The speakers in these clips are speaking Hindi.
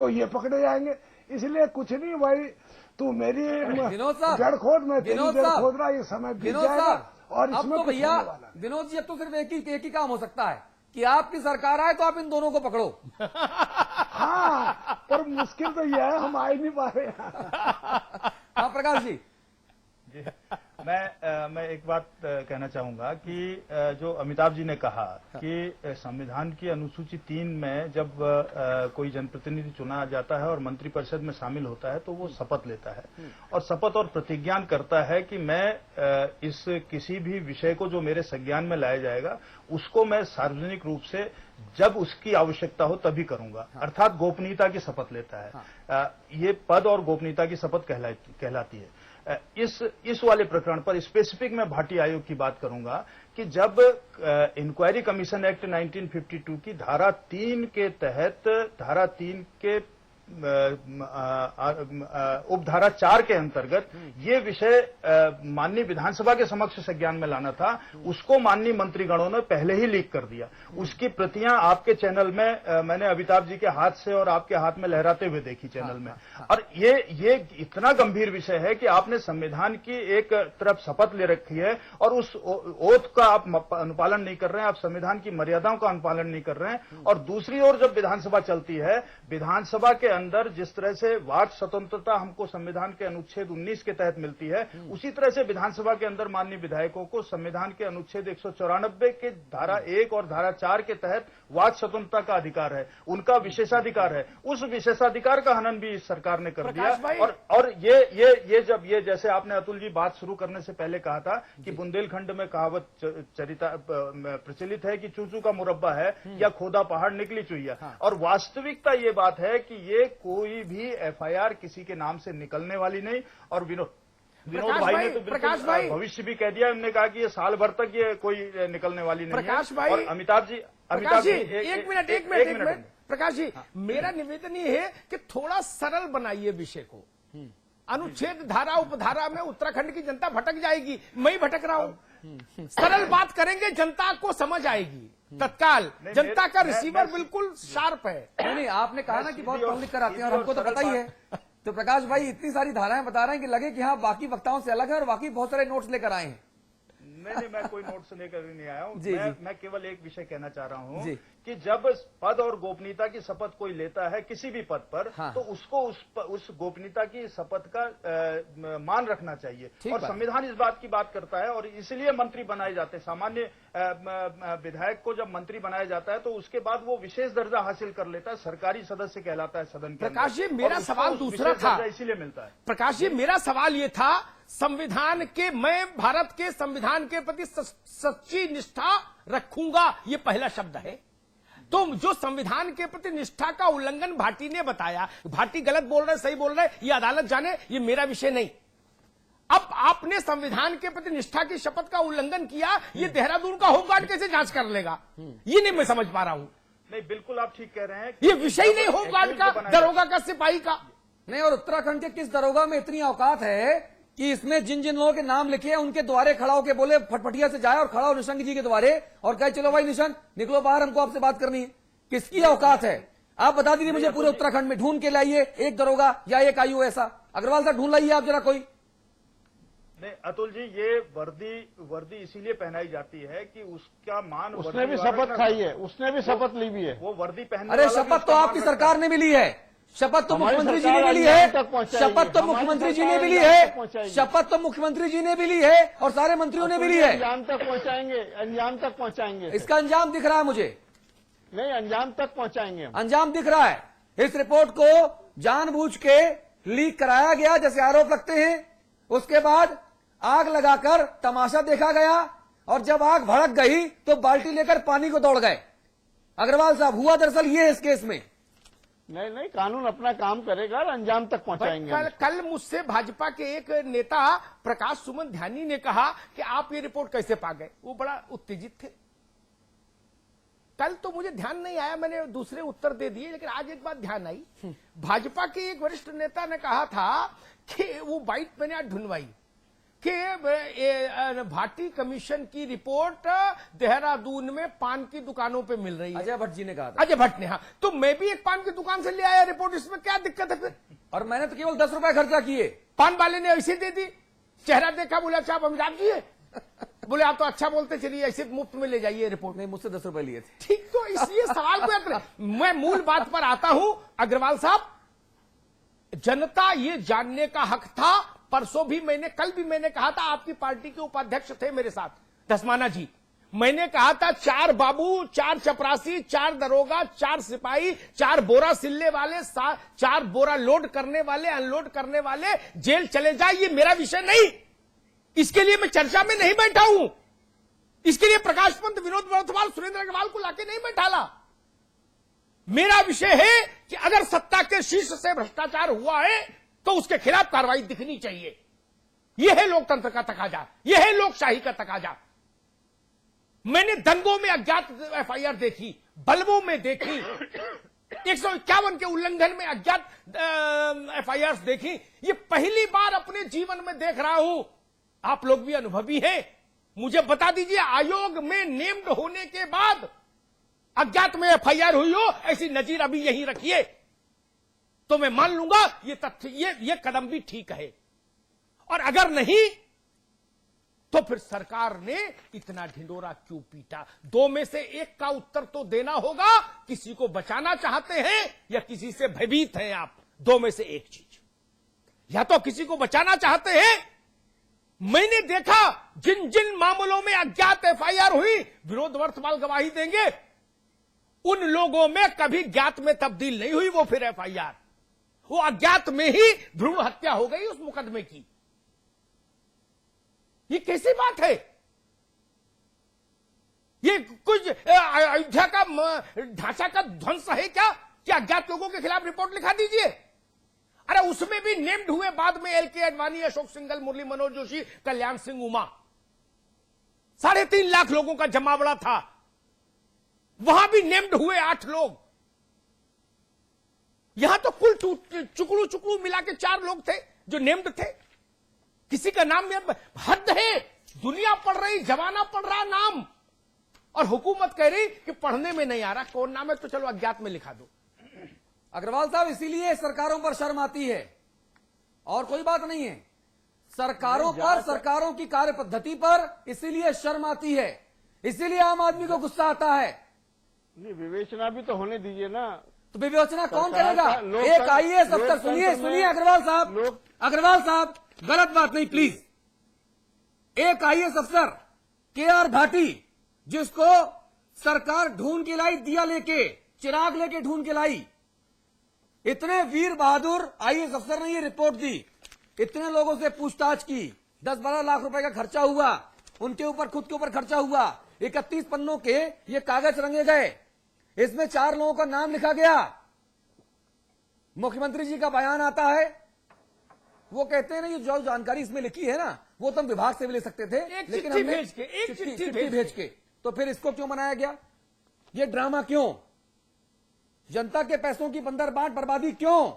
तो ये पकड़े जाएंगे। इसलिए कुछ नहीं भाई, तू मेरी जड़ खोद, मैं तेरी जड़ खोद रहा, ये समय बीत जाएगा और इसमें तो भैया विनोद जी अब तो सिर्फ एक ही काम हो सकता है कि आपकी सरकार आए तो आप इन दोनों को पकड़ो। हाँ, पर मुश्किल तो यह है हम आ ही नहीं पा रहे। हाँ प्रकाश जी। जी, मैं एक बात कहना चाहूंगा कि जो अमिताभ जी ने कहा कि संविधान की अनुसूची 3 में जब कोई जनप्रतिनिधि चुना जाता है और मंत्रिपरिषद में शामिल होता है तो वो शपथ लेता है और शपथ और प्रतिज्ञान करता है कि मैं इस किसी भी विषय को जो मेरे संज्ञान में लाया जाएगा उसको मैं सार्वजनिक रूप से जब उसकी आवश्यकता हो तभी करूंगा। अर्थात गोपनीयता की शपथ लेता है। ये पद और गोपनीयता की शपथ कहलाती है। इस वाले प्रकरण पर स्पेसिफिक मैं भाटी आयोग की बात करूंगा कि जब इंक्वायरी कमीशन एक्ट 1952 की धारा 3 के तहत धारा 3 के उपधारा 4 के अंतर्गत ये विषय माननीय विधानसभा के समक्ष संज्ञान में लाना था, उसको माननीय मंत्रीगणों ने पहले ही लीक कर दिया। उसकी प्रतियां आपके चैनल में मैंने अमिताभ जी के हाथ से और आपके हाथ में लहराते हुए देखी चैनल में। और ये इतना गंभीर विषय है कि आपने संविधान की एक तरफ शपथ ले रखी है और उस ओथ का आप अनुपालन नहीं कर रहे हैं, आप संविधान की मर्यादाओं का अनुपालन नहीं कर रहे हैं। और दूसरी ओर जब विधानसभा चलती है, विधानसभा के अंदर जिस तरह से वाक स्वतंत्रता हमको संविधान के अनुच्छेद 19 के तहत मिलती है, उसी तरह से विधानसभा के अंदर माननीय विधायकों को संविधान के अनुच्छेद 194 के धारा 1 और धारा 4 के तहत वाक स्वतंत्रता का अधिकार है, उनका विशेषाधिकार है। उस विशेषाधिकार का हनन भी इस सरकार ने कर दिया। और ये जब जैसे आपने अतुल जी बात शुरू करने से पहले कहा था कि बुंदेलखंड में कहावत प्रचलित है कि चूचू का मुरब्बा है या खोदा पहाड़ निकली चुईया। और वास्तविकता ये बात है कि ये कोई भी एफआईआर किसी के नाम से निकलने वाली नहीं। और विनोद भाई ने तो बिल्कुल भविष्य भी कह दिया, उन्होंने कहा कि ये साल भर तक ये कोई निकलने वाली नहीं है। और अमिताभ जी एक मिनट प्रकाश जी, मेरा निवेदन ये है कि थोड़ा सरल बनाइए विषय को। अनुच्छेद धारा उपधारा में उत्तराखंड की जनता भटक जाएगी, मैं ही भटक रहा हूं। सरल बात करेंगे, जनता को समझ आएगी तत्काल। जनता का रिसीवर बिल्कुल शार्प है। नहीं, आपने कहा ना कि बहुत पब्लिक कराते हैं और हमको तो पता ही है। तो प्रकाश भाई इतनी सारी धाराएं बता रहे हैं कि लगे कि हाँ बाकी वक्ताओं से अलग है और बाकी बहुत सारे नोट्स लेकर आए हैं। नहीं, मैं कोई नोट्स लेकर नहीं आया हूं। मैं केवल एक विषय कहना चाह रहा हूं कि जब पद और गोपनीयता की शपथ कोई लेता है किसी भी पद पर, तो उसको उस गोपनीयता की शपथ का मान रखना चाहिए। और संविधान इस बात की बात करता है और इसलिए मंत्री बनाए जाते हैं। सामान्य विधायक को जब मंत्री बनाया जाता है तो उसके बाद वो विशेष दर्जा हासिल कर लेता है, सरकारी सदस्य कहलाता है सदन के। प्रकाश जी, मेरा सवाल दूसरा था, इसीलिए मिलता है। प्रकाश जी, मेरा सवाल ये था, संविधान के, मैं भारत के संविधान के प्रति सच्ची निष्ठा रखूंगा, ये पहला शब्द है। तो जो संविधान के प्रति निष्ठा का उल्लंघन भाटी ने बताया, भाटी गलत बोल रहे सही बोल रहे ये अदालत जाने, ये मेरा विषय नहीं। अब आपने संविधान के प्रति निष्ठा की शपथ का उल्लंघन किया, ये देहरादून का होमगार्ड कैसे जांच कर लेगा? ये नहीं मैं समझ पा रहा हूं। नहीं, बिल्कुल आप ठीक कह रहे हैं। ये विषय नहीं होमगार्ड का, दरोगा का, सिपाही का नहीं। और उत्तराखंड के किस दरोगा में इतनी औकात है कि इसमें जिन जिन लोगों के नाम लिखे हैं उनके द्वारे खड़ा होकर बोले, फटफटिया से जाए और खड़ा हो निशंक जी के द्वारे और कहे चलो भाई निशंक निकलो बाहर, हमको आपसे बात करनी है। किसकी औकात है? आप बता दीजिए मुझे, पूरे उत्तराखंड में ढूंढ के लाइए एक दरोगा या एक आयु ऐसा। अग्रवाल साहब ढूंढ लाइए आप जरा कोई। नहीं अतुल जी, ये वर्दी इसीलिए पहनाई जाती है कि उसका मान, उसने भी शपथ खाई है, उसने भी शपथ ली भी है। वो वर्दी पहनने, अरे शपथ तो आपकी सरकार ने भी ली है, शपथ तो मुख्यमंत्री जी ने भी ली है, शपथ तो मुख्यमंत्री जी ने भी ली है, शपथ तो मुख्यमंत्री जी ने भी ली है और सारे मंत्रियों ने भी ली है। अंजाम तक पहुंचाएंगे, अंजाम तक पहुंचाएंगे। इसका अंजाम दिख रहा है मुझे। नहीं, अंजाम तक पहुंचाएंगे, अंजाम दिख रहा है। इस रिपोर्ट को जानबूझ के लीक कराया गया जैसे आरोप लगते हैं, उसके बाद आग लगाकर तमाशा देखा गया और जब आग भड़क गई तो बाल्टी लेकर पानी को दौड़ गए। अग्रवाल साहब, हुआ दरअसल ये इस केस में। नहीं, कानून अपना काम करेगा और अंजाम तक पहुंचाएंगे। कल मुझसे भाजपा के एक नेता प्रकाश सुमन ध्यानी ने कहा कि आप ये रिपोर्ट कैसे पा गए, वो बड़ा उत्तेजित थे। कल तो मुझे ध्यान नहीं आया, मैंने दूसरे उत्तर दे दिए, लेकिन आज एक बात ध्यान आई। भाजपा के एक वरिष्ठ नेता ने कहा था कि वो व्हाइट मैंने आज ढूंढवाई, कि भाटी कमीशन की रिपोर्ट देहरादून में पान की दुकानों पे मिल रही है। अजय भट्ट जी ने कहा था। अजय भट्ट ने, हाँ, तो मैं भी एक पान की दुकान से ले आया रिपोर्ट, इसमें क्या दिक्कत है फिर? और मैंने तो केवल 10 रुपए खर्चा किए। पान वाले ने ऐसे दे दी, चेहरा देखा, बोला अच्छा आप अमिताभ जी है, बोले आप तो अच्छा बोलते, चलिए ऐसे मुफ्त में ले जाइए रिपोर्ट। नहीं, मुझसे 10 रुपए लिए थे। ठीक, तो इसलिए सवाल को मैं मूल बात पर आता हूं। अग्रवाल साहब, जनता ये जानने का हक था, परसों भी मैंने, कल भी मैंने कहा था, आपकी पार्टी के उपाध्यक्ष थे मेरे साथ, धस्माना जी, मैंने कहा था 4 बाबू, 4 चपरासी, 4 दरोगा, 4 सिपाही, 4 बोरा सिलने वाले, 4 बोरा लोड करने वाले, अनलोड करने वाले जेल चले जाए। ये मेरा विषय नहीं, इसके लिए मैं चर्चा में नहीं बैठा हूं, इसके लिए प्रकाश पंत, विनोद वर्धमान, सुरेंद्र अग्रवाल को लाके नहीं बैठाला। मेरा विषय है कि अगर सत्ता के शीर्ष से भ्रष्टाचार हुआ है तो उसके खिलाफ कार्रवाई दिखनी चाहिए। यह है लोकतंत्र का तकाजा, यह है लोकशाही का तकाजा। मैंने दंगों में अज्ञात एफआईआर देखी, बल्बों में देखी, 151 के उल्लंघन में अज्ञात एफआईआर देखी। ये पहली बार अपने जीवन में देख रहा हूं। आप लोग भी अनुभवी हैं, मुझे बता दीजिए, आयोग में नेम्ड होने के बाद अज्ञात में एफआईआर हुई हो, ऐसी नजीर अभी यहीं रखिए तो मैं मान लूंगा ये तथ्य, ये कदम भी ठीक है। और अगर नहीं तो फिर सरकार ने इतना ढिंडोरा क्यों पीटा? 2 में से 1 का उत्तर तो देना होगा। किसी को बचाना चाहते हैं या किसी से भयभीत हैं आप? 2 में से 1 चीज, या तो किसी को बचाना चाहते हैं। मैंने देखा जिन जिन मामलों में अज्ञात एफआईआर हुई, विनोद वर्धमान गवाही देंगे, उन लोगों में कभी ज्ञात में तब्दील नहीं हुई वो फिर एफआईआर, वो अज्ञात में ही भ्रूण हत्या हो गई उस मुकदमे की। ये कैसी बात है? ये कुछ अयोध्या का ढांचा का ध्वंस है क्या कि अज्ञात लोगों के खिलाफ रिपोर्ट लिखा दीजिए? अरे उसमें भी नेम्ड हुए बाद में एलके आडवाणी, अशोक सिंघल, मुरली मनोहर जोशी, कल्याण सिंह, उमा, 3.5 लाख लोगों का जमावड़ा था, वहां भी नेम्ड हुए 8 लोग। यहां तो कुल चुकड़ू चुकड़ू मिला के 4 लोग थे जो नेम्ड थे। किसी का नाम, हद है, दुनिया पढ़ रही, जमाना पढ़ रहा नाम, और हुकूमत कह रही कि पढ़ने में नहीं आ रहा कौन नाम है, तो चलो अज्ञात में लिखा दो। अग्रवाल साहब, इसीलिए सरकारों पर शर्म आती है और कोई बात नहीं है। सरकारों पर, सरकारों की कार्य पद्धति पर इसीलिए शर्म आती है, इसीलिए आम आदमी को गुस्सा आता है। नहीं, विवेचना भी तो होने दीजिए ना। तो विवेचना कौन करेगा? एक आईएएस अफसर, सुनिए अग्रवाल साहब, अग्रवाल साहब, गलत बात नहीं प्लीज। एक आईएएस अफसर केआर भाटी, जिसको सरकार ढूंढ के लाई, दिया लेके, चिराग लेके ढूंढ के लाई, इतने वीर बहादुर आईएएस अफसर ने ये रिपोर्ट दी, इतने लोगों से पूछताछ की, 10-12 लाख रुपए का खर्चा हुआ, उनके ऊपर, खुद के ऊपर खर्चा हुआ, 31 पन्नों के ये कागज रंगे गए, इसमें 4 लोगों का नाम लिखा गया। मुख्यमंत्री जी का बयान आता है, वो कहते हैं ना, ये जो जानकारी इसमें लिखी है ना, वो तो हम विभाग से भी ले सकते थे, लेकिन हमने चिट्ठी भेज के, तो फिर इसको क्यों बनाया गया? ये ड्रामा क्यों? जनता के पैसों की बंदर बांट बर्बादी क्यों?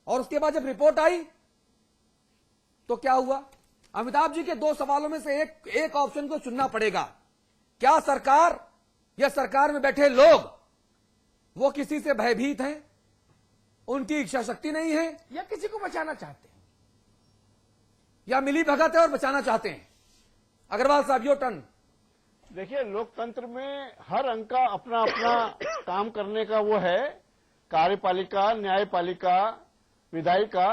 और उसके बाद जब रिपोर्ट आई तो क्या हुआ? अमिताभ जी के 2 सवालों में से एक ऑप्शन को चुनना पड़ेगा। क्या सरकार या सरकार में बैठे लोग वो किसी से भयभीत हैं, उनकी इच्छा शक्ति नहीं है, या किसी को बचाना चाहते हैं, या मिली भगत है और बचाना चाहते हैं? अग्रवाल साहब, योर टर्न। देखिए, लोकतंत्र में हर अंग का अपना अपना काम करने का वो है। कार्यपालिका, न्यायपालिका, विधायिका,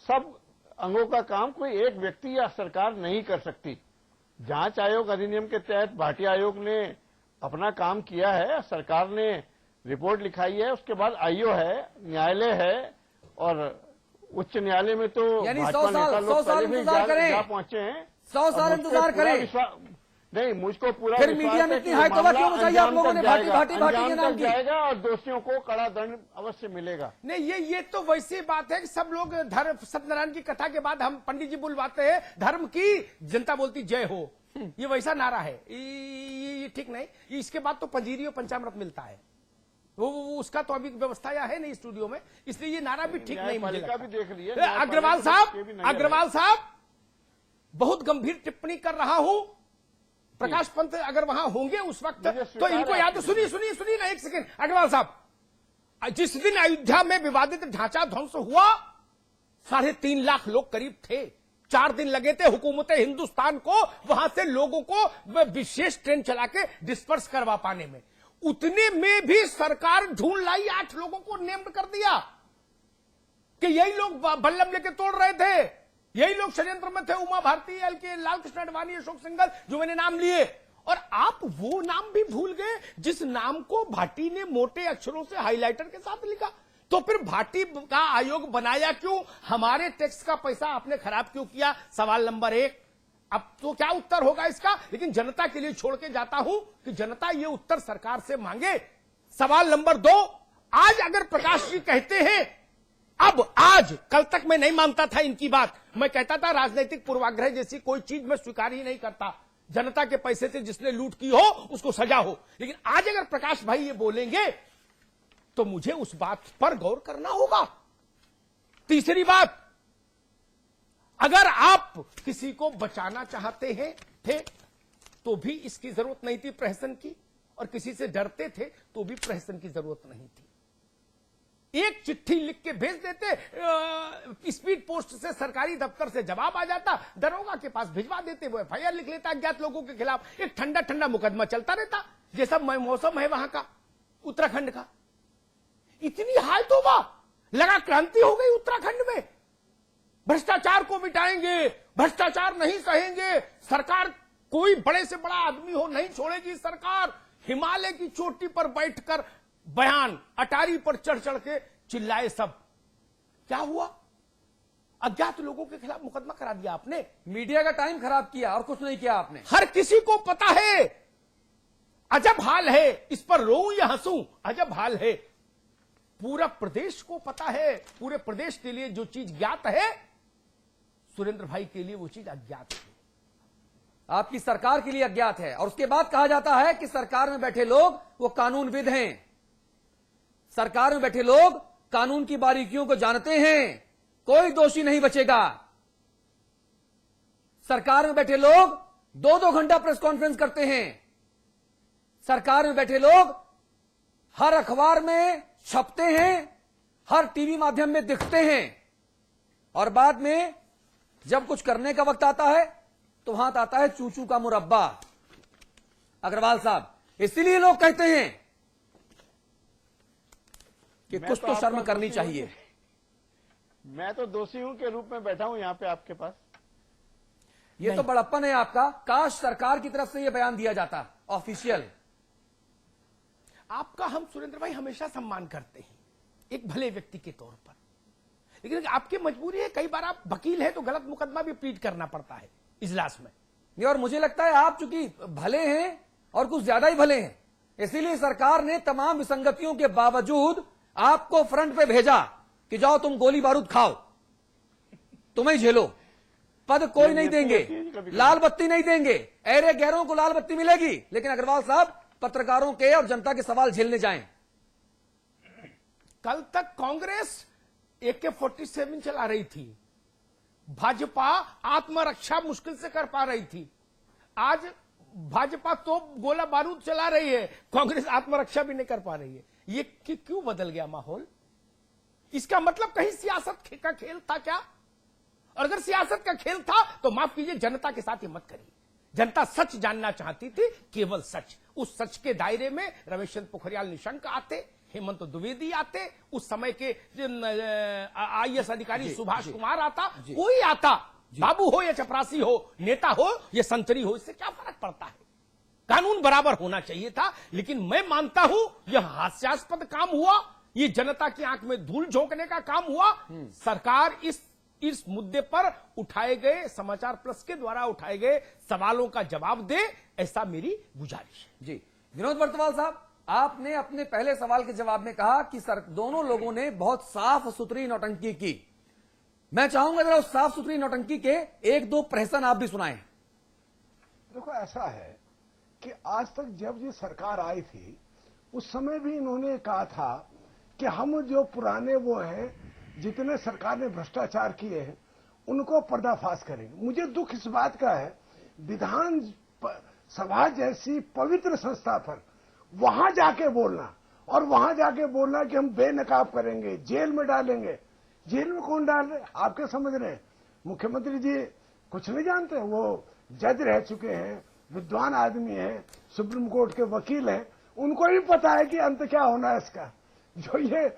सब अंगों का काम कोई एक व्यक्ति या सरकार नहीं कर सकती। जांच आयोग अधिनियम के तहत भाटी आयोग ने अपना काम किया है, सरकार ने रिपोर्ट लिखाई है, उसके बाद आईओ है, न्यायालय है, और उच्च न्यायालय में तो भाजपा नेता लोग पहले भी जा पहुंचे हैं। 100 साल इंतजार करें। नहीं, मुझको पूरा फिर मीडिया में इतनी हाइतोवा क्यों मचाई आप लोगों ने? भाटी भाटी भाटी के नाम की जाएगा और दोषियों को कड़ा दंड अवश्य मिलेगा। नहीं, ये तो वैसी बात है कि सब लोग धर्म, सत्यनारायण की कथा के बाद हम पंडित जी बुलवाते हैं, धर्म की, जनता बोलती जय हो, ये वैसा नारा है, ये ठीक नहीं। इसके बाद तो पंजीरी और पंचामृत मिलता है, वो उसका तो अभी व्यवस्था या है नहीं स्टूडियो में, इसलिए ये नारा भी ठीक नहीं मुझे लगता। भी देख लिया अग्रवाल साहब, बहुत गंभीर टिप्पणी कर रहा हूं। प्रकाश पंत अगर वहां होंगे उस वक्त तो इनको याद, सुनिए ना एक सेकेंड अग्रवाल साहब, जिस दिन अयोध्या में विवादित ढांचा ध्वंस हुआ 3.5 लाख लोग करीब थे। 4 दिन लगे थे हुकूमत हिंदुस्तान को वहां से लोगों को विशेष ट्रेन चला के डिस्पर्स करवा पाने में। उतने में भी सरकार ढूंढ लाई, 8 लोगों को नेम्ड कर दिया कि यही लोग बल्लम लेके तोड़ रहे थे, यही लोग षड्यंत्र में थे। उमा भारती, एलके, लाल कृष्ण आडवाणी, अशोक सिंघल, जो मैंने नाम लिए, और आप वो नाम भी भूल गए जिस नाम को भाटी ने मोटे अक्षरों से हाइलाइटर के साथ लिखा। तो फिर भाटी का आयोग बनाया क्यों? हमारे टैक्स का पैसा आपने खराब क्यों किया? सवाल नंबर 1। अब तो क्या उत्तर होगा इसका? लेकिन जनता के लिए छोड़ के जाता हूं कि जनता ये उत्तर सरकार से मांगे। सवाल नंबर 2, आज अगर प्रकाश जी कहते हैं, अब आज, कल तक मैं नहीं मानता था इनकी बात, मैं कहता था राजनीतिक पूर्वाग्रह जैसी कोई चीज मैं स्वीकार ही नहीं करता, जनता के पैसे से जिसने लूट की हो उसको सजा हो। लेकिन आज अगर प्रकाश भाई ये बोलेंगे तो मुझे उस बात पर गौर करना होगा। तीसरी बात, अगर आप किसी को बचाना चाहते हैं थे तो भी इसकी जरूरत नहीं थी प्रहसन की, और किसी से डरते थे तो भी प्रहसन की जरूरत नहीं थी। एक चिट्ठी लिख के भेज देते, स्पीड पोस्ट से सरकारी दफ्तर से जवाब आ जाता, दरोगा के पास भिजवा देते, वो एफआईआर लिख लेता अज्ञात लोगों के खिलाफ, एक ठंडा ठंडा मुकदमा चलता रहता, जैसा मौसम है वहां का उत्तराखंड का। इतनी हाल तौबा, लगा क्रांति हो गई उत्तराखंड में, भ्रष्टाचार को मिटाएंगे, भ्रष्टाचार नहीं सहेंगे, सरकार कोई बड़े से बड़ा आदमी हो नहीं छोड़ेगी सरकार। हिमालय की चोटी पर बैठकर बयान, अटारी पर चढ़ चढ़ के चिल्लाए सब। क्या हुआ? अज्ञात लोगों के खिलाफ मुकदमा करा दिया आपने, मीडिया का टाइम खराब किया और कुछ नहीं किया आपने। हर किसी को पता है। अजब हाल है, इस पर रोऊं या हंसूं, अजब हाल है। पूरा प्रदेश को पता है, पूरे प्रदेश के लिए जो चीज ज्ञात है, सुरेंद्र भाई के लिए वो चीज अज्ञात है, आपकी सरकार के लिए अज्ञात है। और उसके बाद कहा जाता है कि सरकार में बैठे लोग वो कानूनविद हैं, सरकार में बैठे लोग कानून की बारीकियों को जानते हैं, कोई दोषी नहीं बचेगा। सरकार में बैठे लोग 2-2 घंटा प्रेस कॉन्फ्रेंस करते हैं, सरकार में बैठे लोग हर अखबार में छपते हैं, हर टीवी माध्यम में दिखते हैं, और बाद में जब कुछ करने का वक्त आता है तो वहां आता है चूचू का मुरब्बा। अग्रवाल साहब, इसीलिए लोग कहते हैं कि कुछ तो शर्म करनी चाहिए। मैं तो दोषी हूं के रूप में बैठा हूं यहां पे आपके पास। ये तो बड़प्पन है आपका। काश सरकार की तरफ से यह बयान दिया जाता ऑफिशियल। आपका हम सुरेंद्र भाई हमेशा सम्मान करते हैं एक भले व्यक्ति के तौर पर, लेकिन आपकी मजबूरी है, कई बार आप वकील हैं तो गलत मुकदमा भी प्लीड करना पड़ता है इजलास में। नहीं, और मुझे लगता है आप चूंकि भले हैं और कुछ ज्यादा ही भले हैं, इसीलिए सरकार ने तमाम विसंगतियों के बावजूद आपको फ्रंट पे भेजा कि जाओ तुम गोली बारूद खाओ, तुम्हें झेलो, पद कोई नहीं देंगे, लाल बत्ती नहीं देंगे, ऐरे गैरों को लाल बत्ती मिलेगी, लेकिन अग्रवाल साहब पत्रकारों के और जनता के सवाल झेलने जाएं। कल तक कांग्रेस AK-47 चला रही थी, भाजपा आत्मरक्षा मुश्किल से कर पा रही थी। आज भाजपा तो गोला बारूद चला रही है, कांग्रेस आत्मरक्षा भी नहीं कर पा रही है। ये क्यों बदल गया माहौल? इसका मतलब कहीं सियासत का खेल था क्या? और अगर सियासत का खेल था तो माफ कीजिए, जनता के साथ ये मत करिए। जनता सच जानना चाहती थी, केवल सच। उस सच के दायरे में रमेश चंद्र पोखरियाल निशंक आते, हेमंत द्विवेदी आते, उस समय के IAS अधिकारी सुभाष कुमार आता, कोई आता, बाबू हो या चपरासी हो, नेता हो या संतरी हो, इससे क्या फर्क पड़ता है? कानून बराबर होना चाहिए था। लेकिन मैं मानता हूं यह हास्यास्पद काम हुआ, ये जनता की आंख में धूल झोंकने का काम हुआ। सरकार इस मुद्दे पर उठाए गए, समाचार प्लस के द्वारा उठाए गए सवालों का जवाब दे, ऐसा मेरी गुजारिश है। जी विनोद बर्तवाल साहब, आपने अपने पहले सवाल के जवाब में कहा कि दोनों लोगों ने बहुत साफ सुथरी नौटंकी की। मैं चाहूंगा जरा उस साफ सुथरी नौटंकी के 1-2 प्रहसन आप भी सुनाएं। देखो, ऐसा है कि आज तक जब ये सरकार आई थी उस समय भी इन्होंने कहा था कि हम जो पुराने वो हैं, जितने सरकार ने भ्रष्टाचार किए हैं उनको पर्दाफाश करेंगे। मुझे दुख इस बात का है, विधान सभा जैसी पवित्र संस्था पर वहां जाके बोलना, और वहां जाके बोलना कि हम बेनकाब करेंगे, जेल में डालेंगे। जेल में कौन डाल रहे, आपके समझ रहे हैं? मुख्यमंत्री जी कुछ नहीं जानते, वो जज रह चुके हैं, विद्वान आदमी हैं, सुप्रीम कोर्ट के वकील हैं, उनको भी पता है कि अंत क्या होना है इसका। जो ये